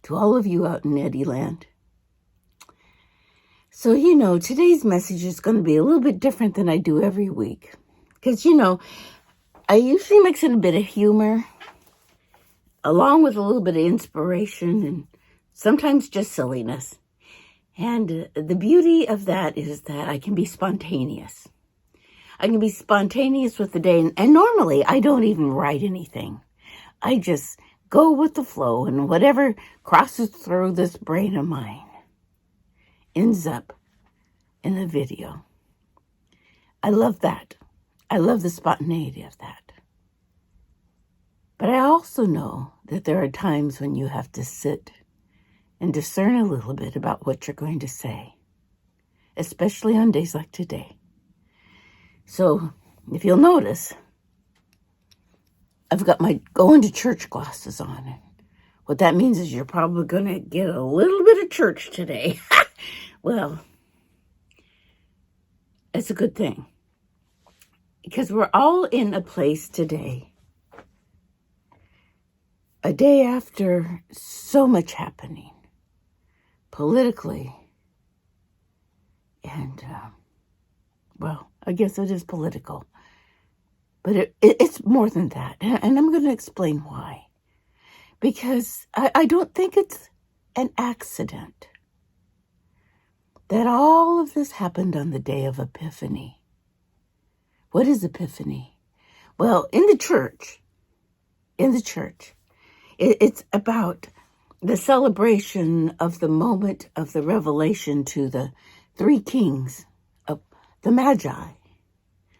to all of you out in Nettie land. So, today's message is going to be a little bit different than I do every week. Because, I usually mix in a bit of humor, along with a little bit of inspiration, and sometimes just silliness. And the beauty of that is that I can be spontaneous. I can be spontaneous with the day. And normally, I don't even write anything. I just go with the flow, and whatever crosses through this brain of mine ends up in the video. I love that. I love the spontaneity of that. But I also know that there are times when you have to sit and discern a little bit about what you're going to say, especially on days like today. So, if you'll notice, I've got my going to church glasses on. And what that means is you're probably going to get a little bit of church today. Well, it's a good thing. Because we're all in a place today, a day after so much happening, politically, and, I guess it is political. But it's more than that, and I'm going to explain why. Because I don't think it's an accident that all of this happened on the day of Epiphany. What is Epiphany? Well, in the church, it's about the celebration of the moment of the revelation to the three kings of the Magi,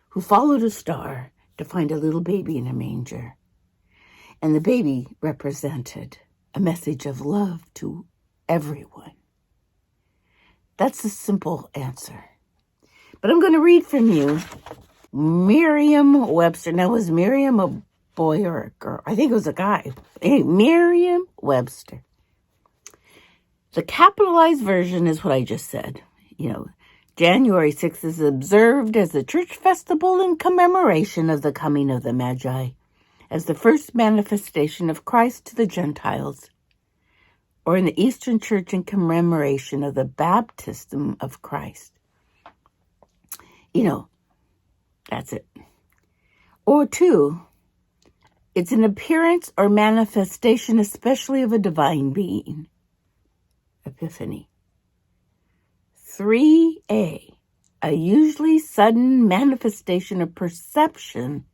who followed a star to find a little baby in a manger. And the baby represented a message of love to everyone. That's a simple answer. But I'm going to read from you Merriam-Webster. Now, was Miriam a boy or a girl? I think it was a guy. Hey, Merriam-Webster. The capitalized version is what I just said. January 6th is observed as a church festival in commemoration of the coming of the Magi, as the first manifestation of Christ to the Gentiles, or in the Eastern Church in commemoration of the baptism of Christ. That's it. Or two, it's an appearance or manifestation, especially of a divine being. Epiphany. 3a, a usually sudden manifestation or perception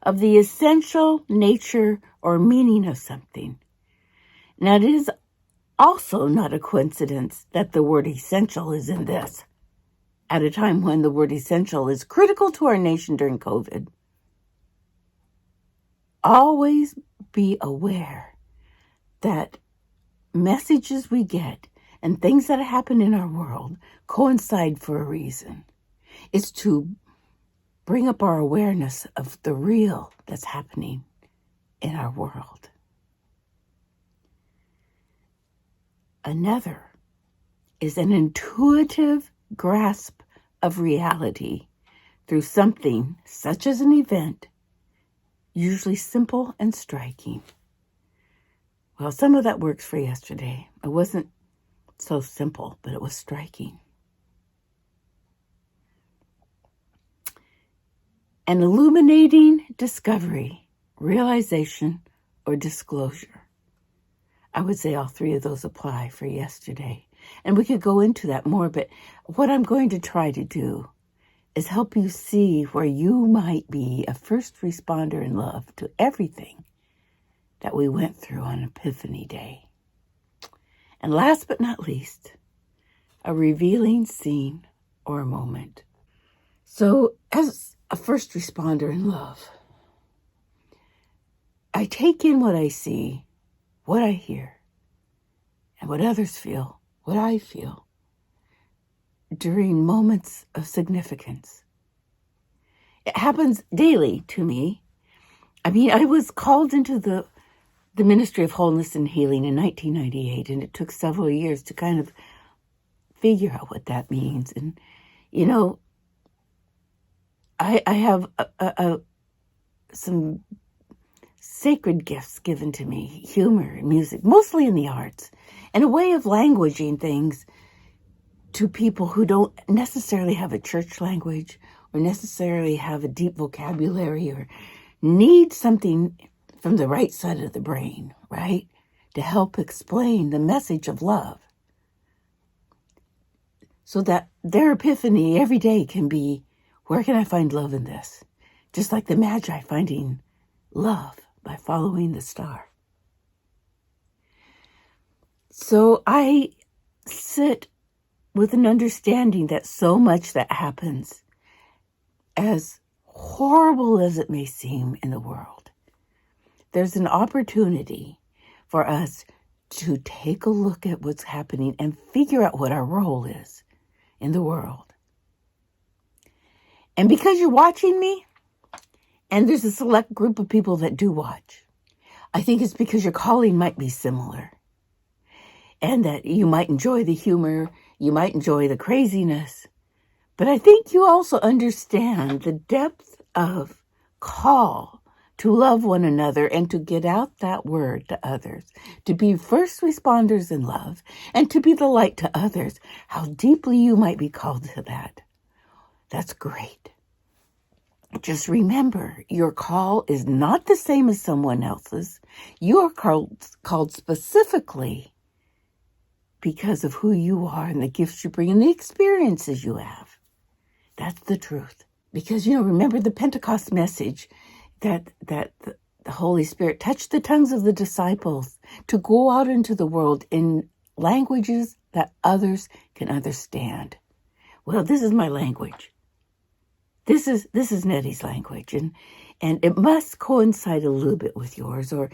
of the essential nature or meaning of something. Now, it is also not a coincidence that the word essential is in this, at a time when the word essential is critical to our nation during COVID. Always be aware that messages we get and things that happen in our world coincide for a reason. It's to bring up our awareness of the real that's happening in our world. Another is an intuitive grasp of reality through something such as an event, usually simple and striking. Well, some of that works for yesterday. It wasn't so simple, but it was striking. An illuminating discovery, realization, or disclosure. I would say all three of those apply for yesterday. And we could go into that more, but what I'm going to try to do is help you see where you might be a first responder in love to everything that we went through on Epiphany Day. And last but not least, a revealing scene or a moment. So as a first responder in love, I take in what I see, what I hear, and what others feel, what I feel, during moments of significance. It happens daily to me. I was called into the Ministry of Wholeness and Healing in 1998, and it took several years to kind of figure out what that means. And, I have some sacred gifts given to me, humor and music, mostly in the arts. and a way of languaging things to people who don't necessarily have a church language or necessarily have a deep vocabulary or need something from the right side of the brain, right? To help explain the message of love. So that their epiphany every day can be, where can I find love in this? Just like the Magi finding love by following the star. So I sit with an understanding that so much that happens, as horrible as it may seem in the world, there's an opportunity for us to take a look at what's happening and figure out what our role is in the world. And because you're watching me, and there's a select group of people that do watch, I think it's because your calling might be similar. And that you might enjoy the humor, you might enjoy the craziness. But I think you also understand the depth of call to love one another and to get out that word to others, to be first responders in love, and to be the light to others. How deeply you might be called to that. That's great. Just remember, your call is not the same as someone else's. You are called specifically because of who you are and the gifts you bring and the experiences you have. That's the truth. Because, remember the Pentecost message that the Holy Spirit touched the tongues of the disciples to go out into the world in languages that others can understand. Well, this is my language. This is Nettie's language, and it must coincide a little bit with yours, or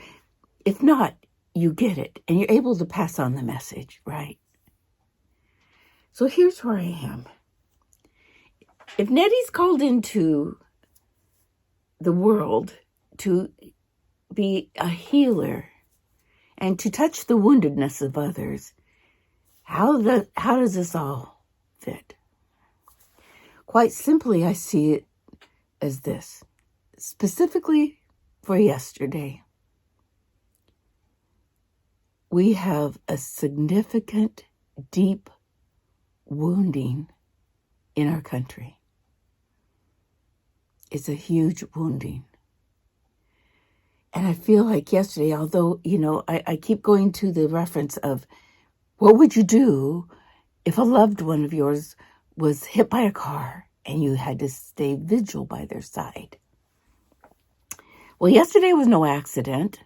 if not, you get it, and you're able to pass on the message, right? So here's where I am. If Nettie's called into the world to be a healer and to touch the woundedness of others, how does this all fit? Quite simply, I see it as this, specifically for yesterday. We have a significant, deep wounding in our country. It's a huge wounding. And I feel like yesterday, although, I keep going to the reference of what would you do if a loved one of yours was hit by a car and you had to stay vigil by their side? Well, yesterday was no accident.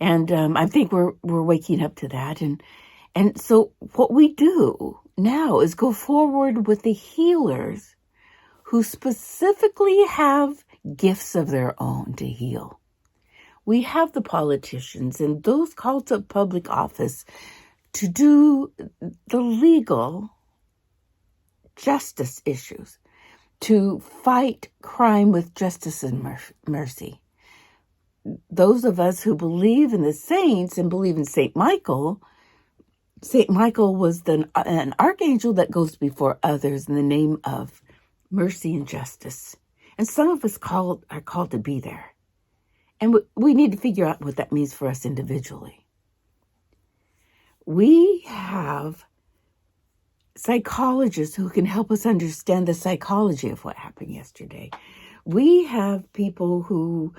And I think we're waking up to that. And so what we do now is go forward with the healers who specifically have gifts of their own to heal. We have the politicians and those called to public office to do the legal justice issues, to fight crime with justice and mercy. Those of us who believe in the saints and believe in St. Michael was an archangel that goes before others in the name of mercy and justice. And some of us are called to be there. And we need to figure out what that means for us individually. We have psychologists who can help us understand the psychology of what happened yesterday. We have people who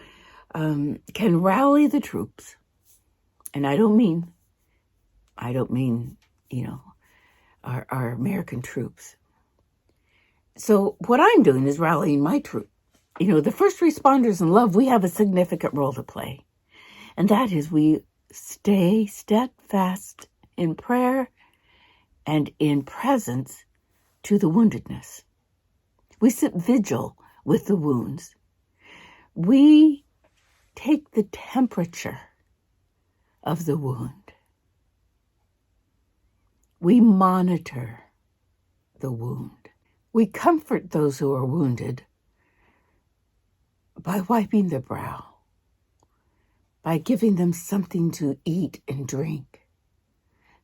can rally the troops. And I don't mean, our American troops. So what I'm doing is rallying my troop. The first responders in love, we have a significant role to play. And that is we stay steadfast in prayer and in presence to the woundedness. We sit vigil with the wounds. We take the temperature of the wound. We monitor the wound. We comfort those who are wounded by wiping their brow, by giving them something to eat and drink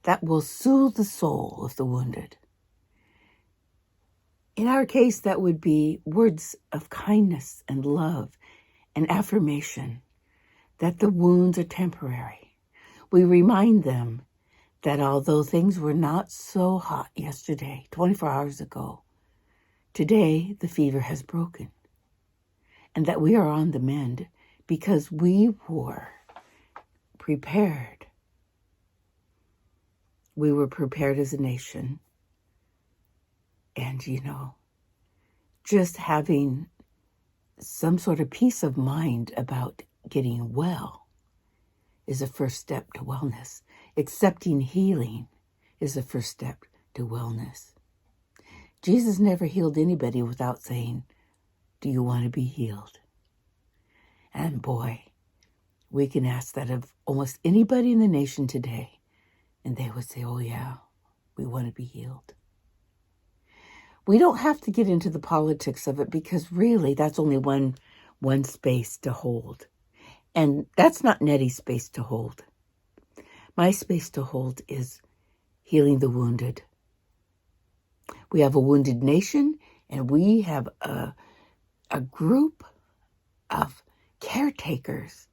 that will soothe the soul of the wounded. In our case, that would be words of kindness and love and affirmation that the wounds are temporary. We remind them that although things were not so hot yesterday, 24 hours ago, today the fever has broken, and that we are on the mend because we were prepared. We were prepared as a nation. And, just having some sort of peace of mind about getting well is a first step to wellness. Accepting healing is the first step to wellness. Jesus never healed anybody without saying, "Do you want to be healed?" And boy, we can ask that of almost anybody in the nation today, and they would say, "Oh yeah, we want to be healed." We don't have to get into the politics of it because really that's only one space to hold. And that's not Nettie's space to hold. My space to hold is healing the wounded. We have a wounded nation, and we have a group of caretakers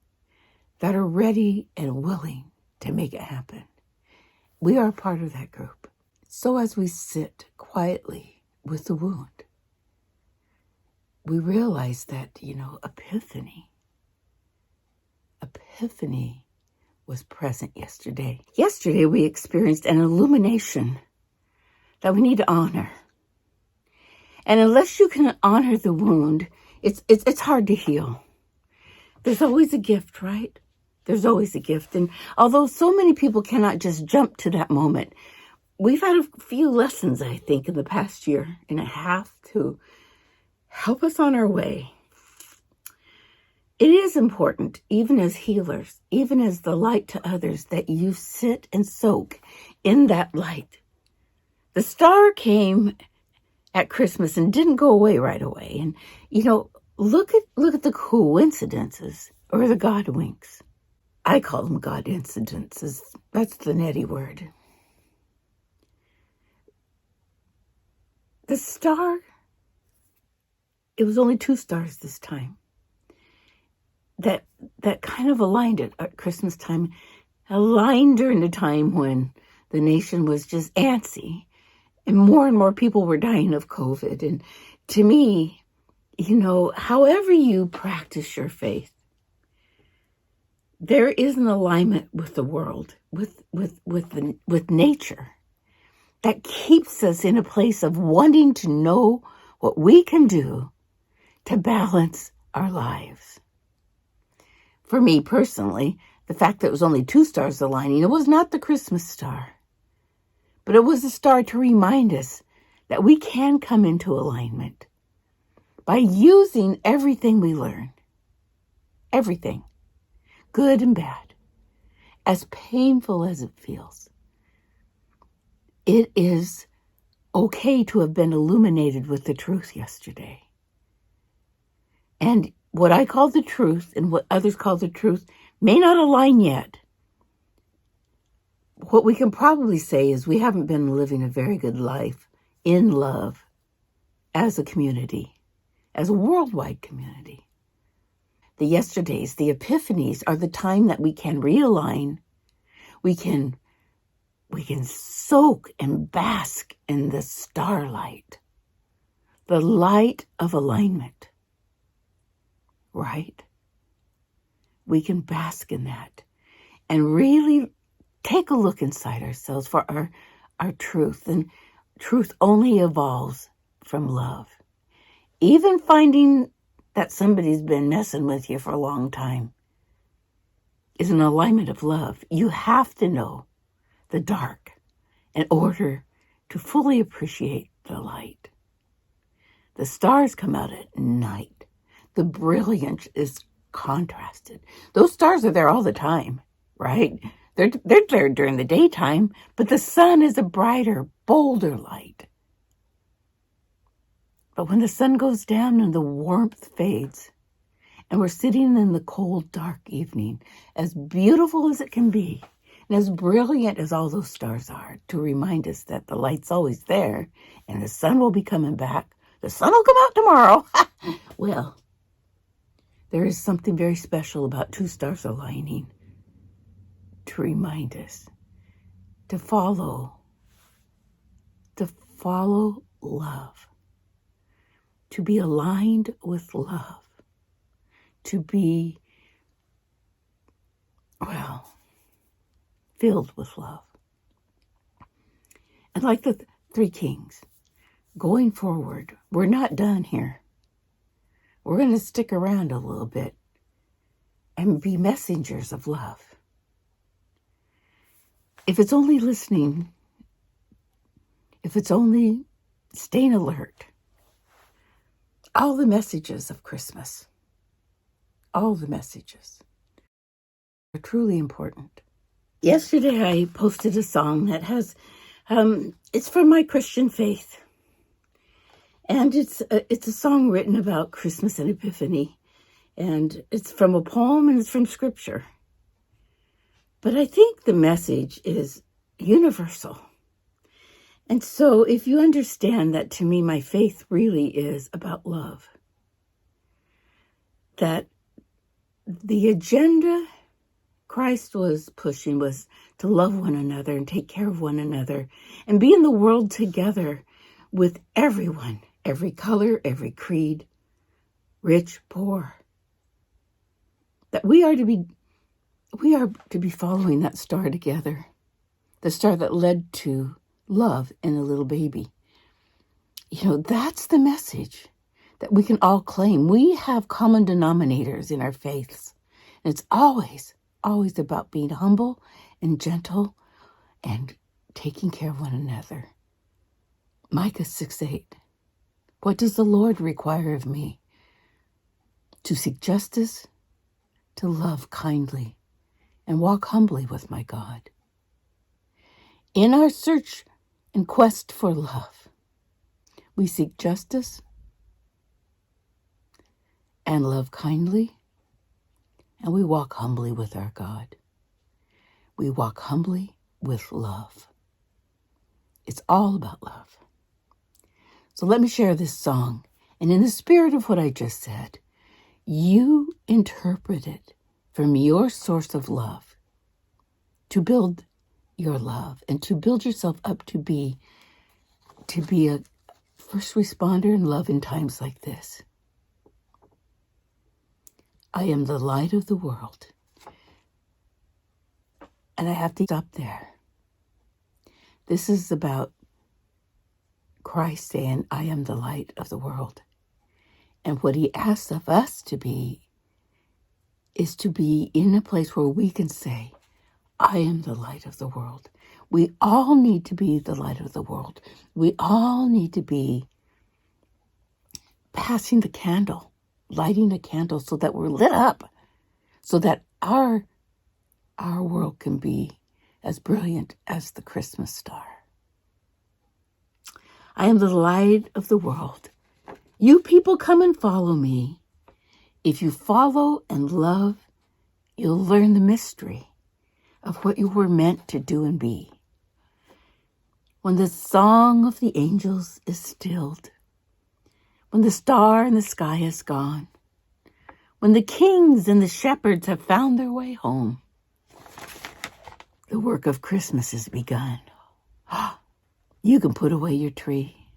that are ready and willing to make it happen. We are a part of that group. So as we sit quietly with the wound, we realize that, Epiphany was present yesterday. Yesterday we experienced an illumination that we need to honor. And unless you can honor the wound, it's hard to heal. There's always a gift, right? There's always a gift. And although so many people cannot just jump to that moment, we've had a few lessons, I think, in the past year and a half to help us on our way. It is important, even as healers, even as the light to others, that you sit and soak in that light. The star came at Christmas and didn't go away right away. And, look at the coincidences or the God winks. I call them God incidences. That's the Nettie word. The star, it was only 2 stars this time. That kind of aligned at Christmas time, aligned during the time when the nation was just antsy and more people were dying of COVID. And to me, however you practice your faith, there is an alignment with the world, with nature, that keeps us in a place of wanting to know what we can do to balance our lives. For me personally, the fact that it was only 2 stars aligning, it was not the Christmas star, but it was a star to remind us that we can come into alignment by using everything we learn, everything, good and bad, as painful as it feels. It is okay to have been illuminated with the truth yesterday. And what I call the truth and what others call the truth may not align yet. What we can probably say is we haven't been living a very good life in love as a community, as a worldwide community. The yesterdays, the epiphanies, are the time that we can realign. We can soak and bask in the starlight, the light of alignment, right? We can bask in that and really take a look inside ourselves for our truth. And truth only evolves from love. Even finding that somebody's been messing with you for a long time is an alignment of love. You have to know the dark in order to fully appreciate the light. The stars come out at night. The brilliance is contrasted. Those stars are there all the time, right? They're there during the daytime, but the sun is a brighter, bolder light. But when the sun goes down and the warmth fades, and we're sitting in the cold, dark evening, as beautiful as it can be, and as brilliant as all those stars are, to remind us that the light's always there, and the sun will be coming back. The sun will come out tomorrow. Well, there is something very special about 2 stars aligning to remind us to follow love, to be aligned with love, to be, filled with love. And like the three kings, going forward, we're not done here. We're going to stick around a little bit and be messengers of love. If it's only listening, if it's only staying alert, all the messages of Christmas, all the messages are truly important. Yesterday I posted a song that has, it's from my Christian faith. And it's a song written about Christmas and Epiphany. And it's from a poem and it's from scripture. But I think the message is universal. And so if you understand that, to me, my faith really is about love. That the agenda Christ was pushing was to love one another and take care of one another and be in the world together with everyone, every color, every creed, rich, poor. That we are to be following that star together, the star that led to love in a little baby. That's the message that we can all claim. We have common denominators in our faiths. And it's always about being humble and gentle and taking care of one another. Micah 6:8. What does the Lord require of me? To seek justice, to love kindly, and walk humbly with my God. In our search and quest for love, we seek justice and love kindly, and we walk humbly with our God. We walk humbly with love. It's all about love. So let me share this song. And in the spirit of what I just said, you interpret it from your source of love to build your love and to build yourself up to be a first responder in love in times like this. I am the light of the world. And I have to stop there. This is about Christ saying, I am the light of the world. And what he asks of us to be is to be in a place where we can say, I am the light of the world. We all need to be the light of the world. We all need to be passing the candle, lighting a candle so that we're lit up, so that our world can be as brilliant as the Christmas star. I am the light of the world. You people come and follow me. If you follow and love, you'll learn the mystery of what you were meant to do and be. When the song of the angels is stilled, when the star in the sky is gone, when the kings and the shepherds have found their way home, the work of Christmas has begun. You can put away your tree.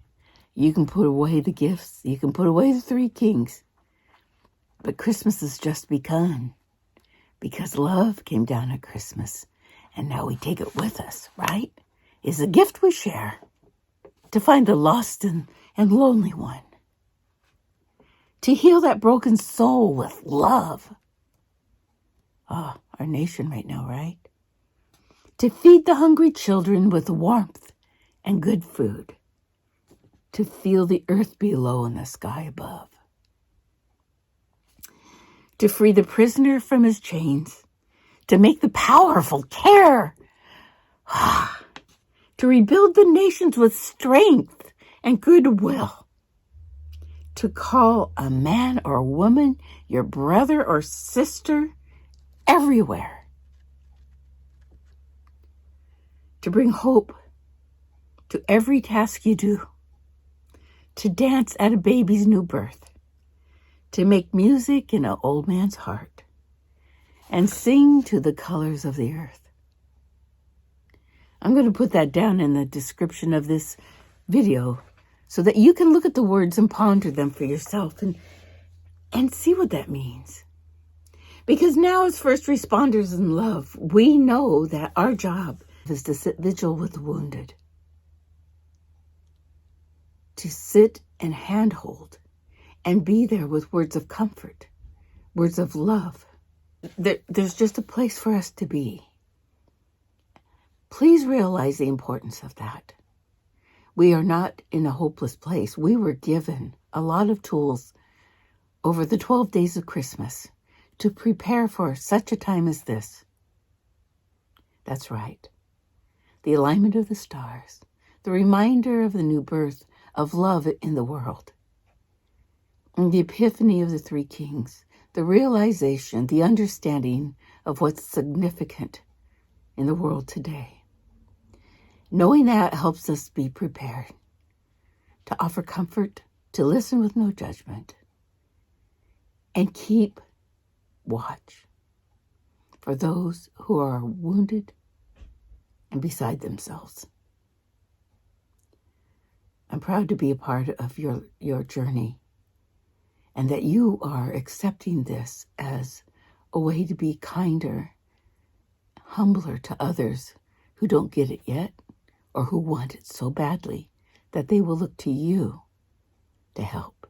You can put away the gifts. You can put away the three kings. But Christmas has just begun because love came down at Christmas, and now we take it with us, right? It's a gift we share to find the lost and lonely one, to heal that broken soul with love. Our nation right now, right? To feed the hungry children with warmth and good food, to feel the earth below and the sky above, to free the prisoner from his chains, to make the powerful care, to rebuild the nations with strength and goodwill, to call a man or woman your brother or sister everywhere, to bring hope to every task you do, to dance at a baby's new birth, to make music in an old man's heart, and sing to the colors of the earth. I'm going to put that down in the description of this video so that you can look at the words and ponder them for yourself and see what that means. Because now as first responders in love, we know that our job is to sit vigil with the wounded, to sit and handhold and be there with words of comfort, words of love. There's just a place for us to be. Please realize the importance of that. We are not in a hopeless place. We were given a lot of tools over the 12 days of Christmas to prepare for such a time as this. That's right. The alignment of the stars, the reminder of the new birth of love in the world, and the epiphany of the three kings, the realization, the understanding of what's significant in the world today. Knowing that helps us be prepared to offer comfort, to listen with no judgment, and keep watch for those who are wounded and beside themselves. I'm proud to be a part of your journey, and that you are accepting this as a way to be kinder, humbler to others who don't get it yet, or who want it so badly that they will look to you to help.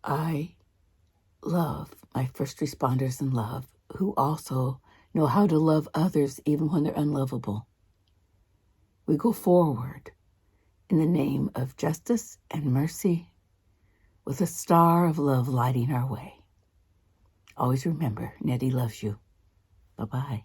I love my first responders in love who also know how to love others even when they're unlovable. We go forward in the name of justice and mercy with a star of love lighting our way. Always remember, Nettie loves you. Bye-bye.